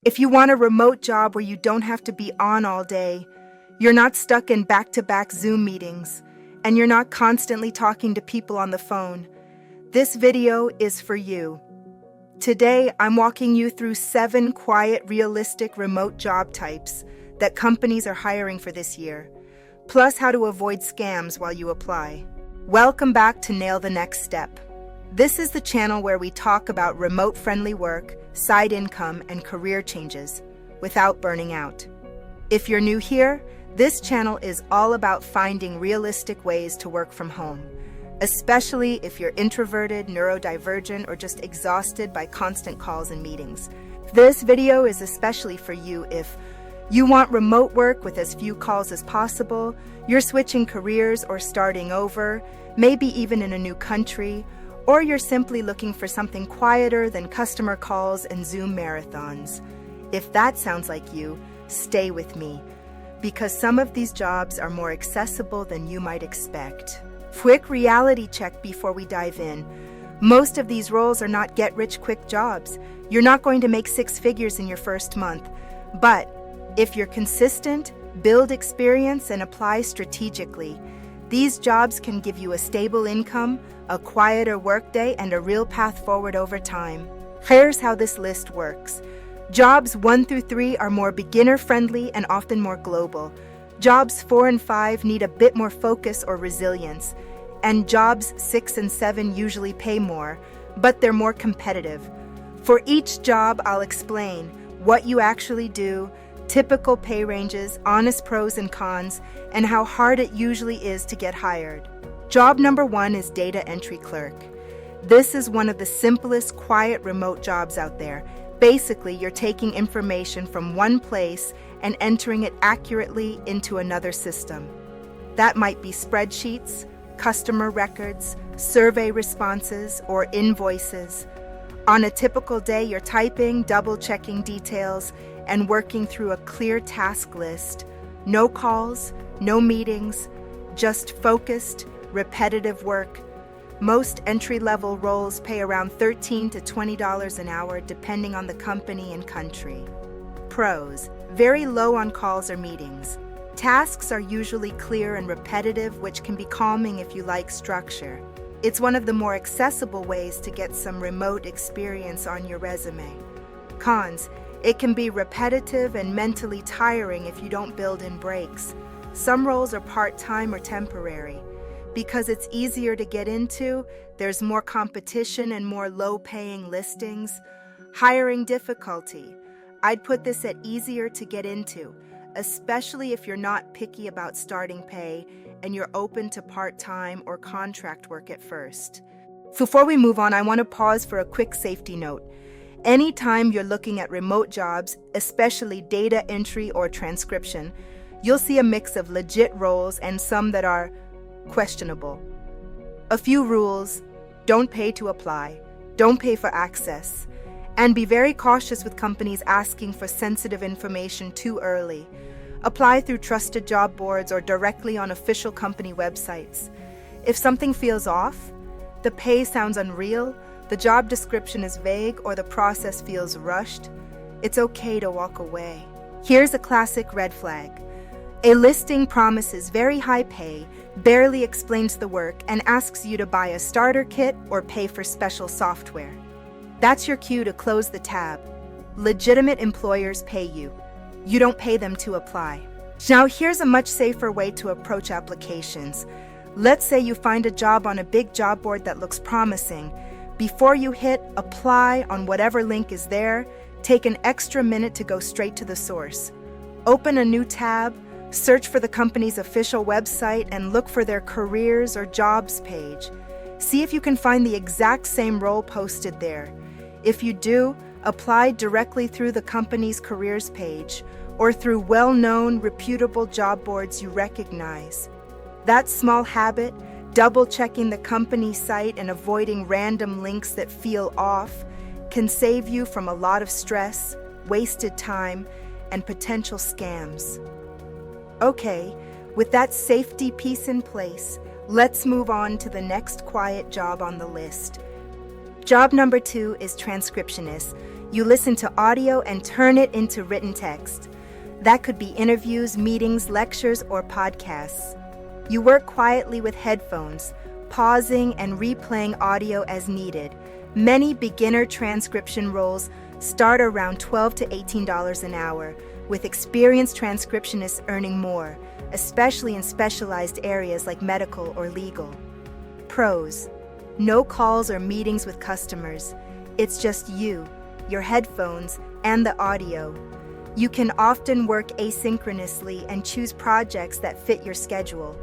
If you want a remote job where you don't have to be on all day, you're not stuck in back-to-back Zoom meetings, and you're not constantly talking to people on the phone, this video is for you. Today, I'm walking you through 7 quiet, realistic remote job types that companies are hiring for this year, plus how to avoid scams while you apply. Welcome back to Nail the Next Step. This is the channel where we talk about remote-friendly work, side income, and career changes without burning out. If you're new here, this channel is all about finding realistic ways to work from home, especially if you're introverted, neurodivergent, or just exhausted by constant calls and meetings. This video is especially for you if you want remote work with as few calls as possible, you're switching careers or starting over, maybe even in a new country, or you're simply looking for something quieter than customer calls and Zoom marathons. If that sounds like you, stay with me, because some of these jobs are more accessible than you might expect. Quick reality check before we dive in. Most of these roles are not get-rich-quick jobs. You're not going to make 6 figures in your first month. But if you're consistent, build experience, and apply strategically, these jobs can give you a stable income, a quieter workday, and a real path forward over time. Here's how this list works. Jobs 1 through 3 are more beginner-friendly and often more global. Jobs 4 and 5 need a bit more focus or resilience. And jobs 6 and 7 usually pay more, but they're more competitive. For each job, I'll explain what you actually do, typical pay ranges, honest pros and cons, and how hard it usually is to get hired. Job number 1 is data entry clerk. This is one of the simplest, quiet remote jobs out there. Basically, you're taking information from one place and entering it accurately into another system. That might be spreadsheets, customer records, survey responses, or invoices. On a typical day, you're typing, double-checking details, and working through a clear task list. No calls, no meetings, just focused, repetitive work. Most entry-level roles pay around $13 to $20 an hour depending on the company and country. Pros: very low on calls or meetings. Tasks are usually clear and repetitive, which can be calming if you like structure. It's one of the more accessible ways to get some remote experience on your resume. Cons: it can be repetitive and mentally tiring if you don't build in breaks. Some roles are part-time or temporary. Because it's easier to get into, there's more competition and more low-paying listings. Hiring difficulty: I'd put this at easier to get into, especially if you're not picky about starting pay and you're open to part-time or contract work at first. Before we move on, I want to pause for a quick safety note. Anytime you're looking at remote jobs, especially data entry or transcription, you'll see a mix of legit roles and some that are questionable. A few rules: don't pay to apply, don't pay for access, and be very cautious with companies asking for sensitive information too early. Apply through trusted job boards or directly on official company websites. If something feels off, the pay sounds unreal, the job description is vague, or the process feels rushed, it's okay to walk away. Here's a classic red flag. A listing promises very high pay, barely explains the work, and asks you to buy a starter kit or pay for special software. That's your cue to close the tab. Legitimate employers pay you. You don't pay them to apply. Now here's a much safer way to approach applications. Let's say you find a job on a big job board that looks promising. Before you hit apply on whatever link is there, take an extra minute to go straight to the source. Open a new tab, search for the company's official website, and look for their careers or jobs page. See if you can find the exact same role posted there. If you do, apply directly through the company's careers page or through well-known, reputable job boards you recognize. That small habit, double-checking the company site and avoiding random links that feel off, can save you from a lot of stress, wasted time, and potential scams. Okay, with that safety piece in place, let's move on to the next quiet job on the list. Job number 2 is transcriptionist. You listen to audio and turn it into written text. That could be interviews, meetings, lectures, or podcasts. You work quietly with headphones, pausing and replaying audio as needed. Many beginner transcription roles start around $12 to $18 an hour, with experienced transcriptionists earning more, especially in specialized areas like medical or legal. Pros: no calls or meetings with customers. It's just you, your headphones, and the audio. You can often work asynchronously and choose projects that fit your schedule.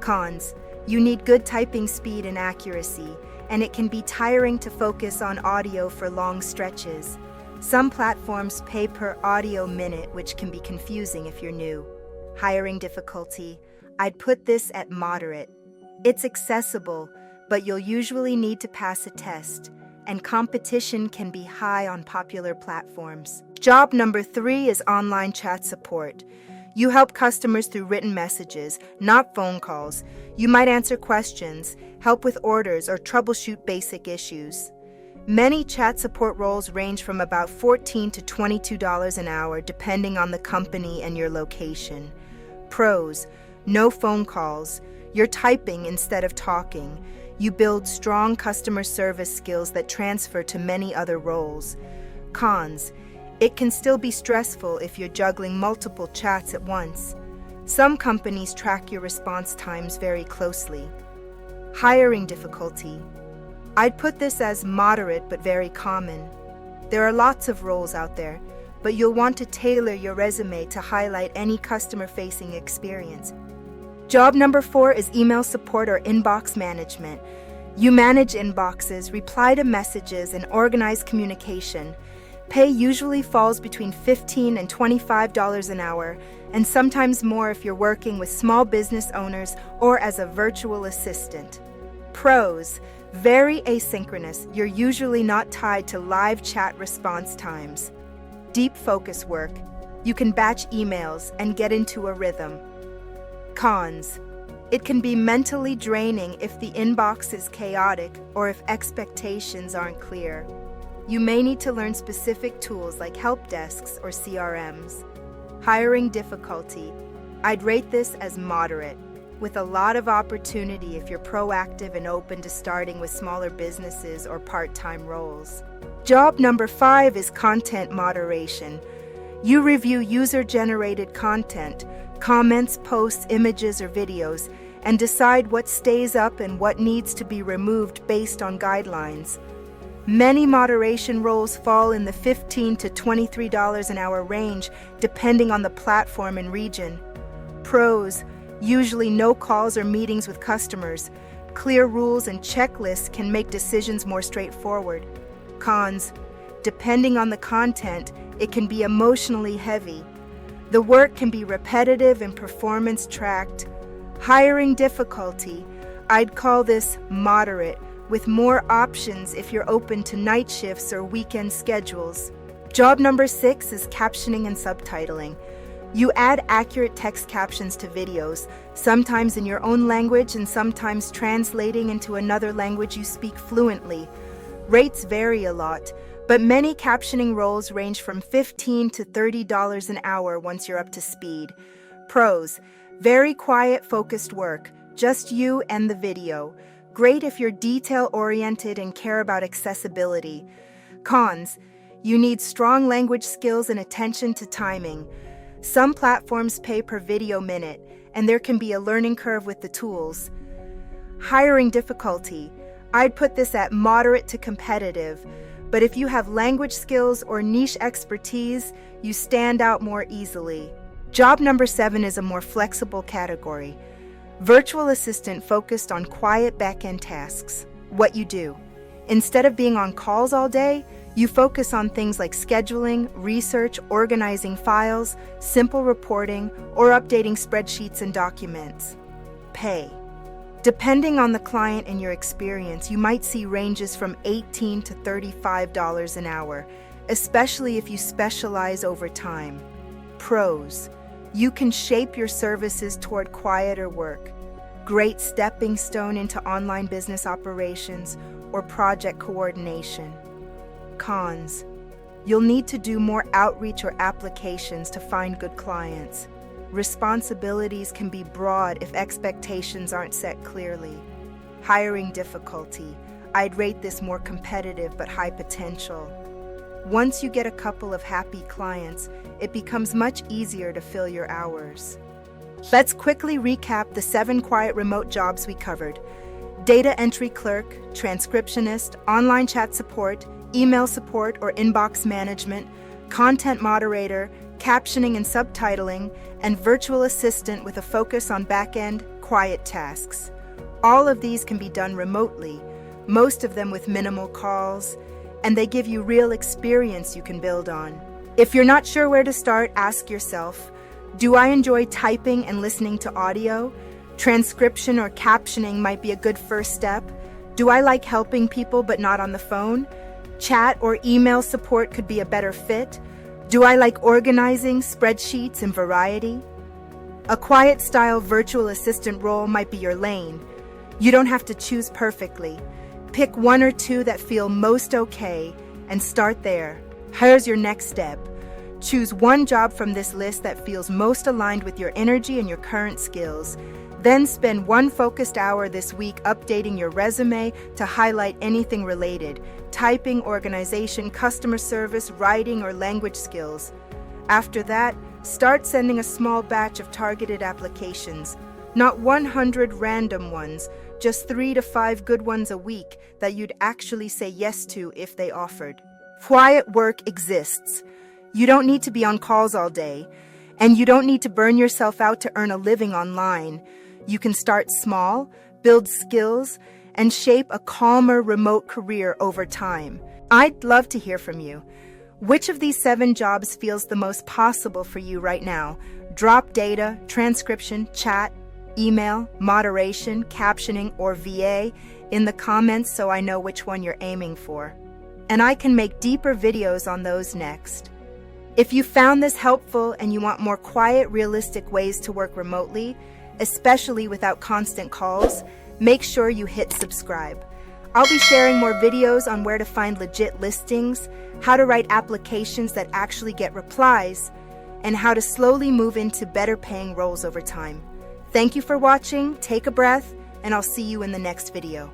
Cons: you need good typing speed and accuracy, and it can be tiring to focus on audio for long stretches. Some platforms pay per audio minute, which can be confusing if you're new. Hiring difficulty: I'd put this at moderate. It's accessible, but you'll usually need to pass a test, and competition can be high on popular platforms. Job number 3 is online chat support. You help customers through written messages, not phone calls. You might answer questions, help with orders, or troubleshoot basic issues. Many chat support roles range from about $14 to $22 an hour, depending on the company and your location. Pros: no phone calls. You're typing instead of talking. You build strong customer service skills that transfer to many other roles. Cons: it can still be stressful if you're juggling multiple chats at once. Some companies track your response times very closely. Hiring difficulty: I'd put this as moderate but very common. There are lots of roles out there, but you'll want to tailor your resume to highlight any customer-facing experience. Job number 4 is email support or inbox management. You manage inboxes, reply to messages, and organize communication. Pay usually falls between $15 and $25 an hour, and sometimes more if you're working with small business owners or as a virtual assistant. Pros: very asynchronous. You're usually not tied to live chat response times. Deep focus work. You can batch emails and get into a rhythm. Cons: it can be mentally draining if the inbox is chaotic or if expectations aren't clear. You may need to learn specific tools like help desks or CRMs. Hiring difficulty: I'd rate this as moderate, with a lot of opportunity if you're proactive and open to starting with smaller businesses or part-time roles. Job number 5 is content moderation. You review user-generated content, comments, posts, images, or videos, and decide what stays up and what needs to be removed based on guidelines. Many moderation roles fall in the $15 to $23 an hour range, depending on the platform and region. Pros: usually no calls or meetings with customers. Clear rules and checklists can make decisions more straightforward. Cons: depending on the content, it can be emotionally heavy. The work can be repetitive and performance tracked. Hiring difficulty: I'd call this moderate, with more options if you're open to night shifts or weekend schedules. Job number 6 is captioning and subtitling. You add accurate text captions to videos, sometimes in your own language and sometimes translating into another language you speak fluently. Rates vary a lot, but many captioning roles range from $15 to $30 an hour once you're up to speed. Pros: very quiet, focused work, just you and the video. Great if you're detail-oriented and care about accessibility. Cons: you need strong language skills and attention to timing. Some platforms pay per video minute, and there can be a learning curve with the tools. Hiring difficulty: I'd put this at moderate to competitive, but if you have language skills or niche expertise, you stand out more easily. Job number 7 is a more flexible category. Virtual assistant focused on quiet back-end tasks. What you do: instead of being on calls all day, you focus on things like scheduling, research, organizing files, simple reporting, or updating spreadsheets and documents. Pay: depending on the client and your experience, you might see ranges from $18 to $35 an hour, especially if you specialize over time. Pros: you can shape your services toward quieter work. Great stepping stone into online business operations or project coordination. Cons: You'll need to do more outreach or applications to find good clients. Responsibilities can be broad if expectations aren't set clearly. Hiring difficulty. I'd rate this more competitive but high potential. Once you get a couple of happy clients, it becomes much easier to fill your hours. Let's quickly recap the 7 quiet remote jobs we covered. Data entry clerk, transcriptionist, online chat support, email support or inbox management, content moderator, captioning and subtitling, and virtual assistant with a focus on back-end, quiet tasks. All of these can be done remotely, most of them with minimal calls, and they give you real experience you can build on. If you're not sure where to start, ask yourself, do I enjoy typing and listening to audio? Transcription or captioning might be a good first step. Do I like helping people but not on the phone? Chat or email support could be a better fit. Do I like organizing, spreadsheets, and variety? A quiet-style virtual assistant role might be your lane. You don't have to choose perfectly. Pick 1 or 2 that feel most okay and start there. Here's your next step. Choose 1 job from this list that feels most aligned with your energy and your current skills. Then spend 1 focused hour this week updating your resume to highlight anything related: typing, organization, customer service, writing, or language skills. After that, start sending a small batch of targeted applications. Not 100 random ones, just 3 to 5 good ones a week that you'd actually say yes to if they offered. Quiet work exists. You don't need to be on calls all day, and you don't need to burn yourself out to earn a living online. You can start small, build skills, and shape a calmer remote career over time. I'd love to hear from you. Which of these 7 jobs feels the most possible for you right now? Drop data, transcription, chat, email, moderation, captioning, or VA in the comments so I know which one you're aiming for. And I can make deeper videos on those next. If you found this helpful and you want more quiet, realistic ways to work remotely, especially without constant calls, make sure you hit subscribe. I'll be sharing more videos on where to find legit listings, how to write applications that actually get replies, and how to slowly move into better paying roles over time. Thank you for watching, take a breath, and I'll see you in the next video.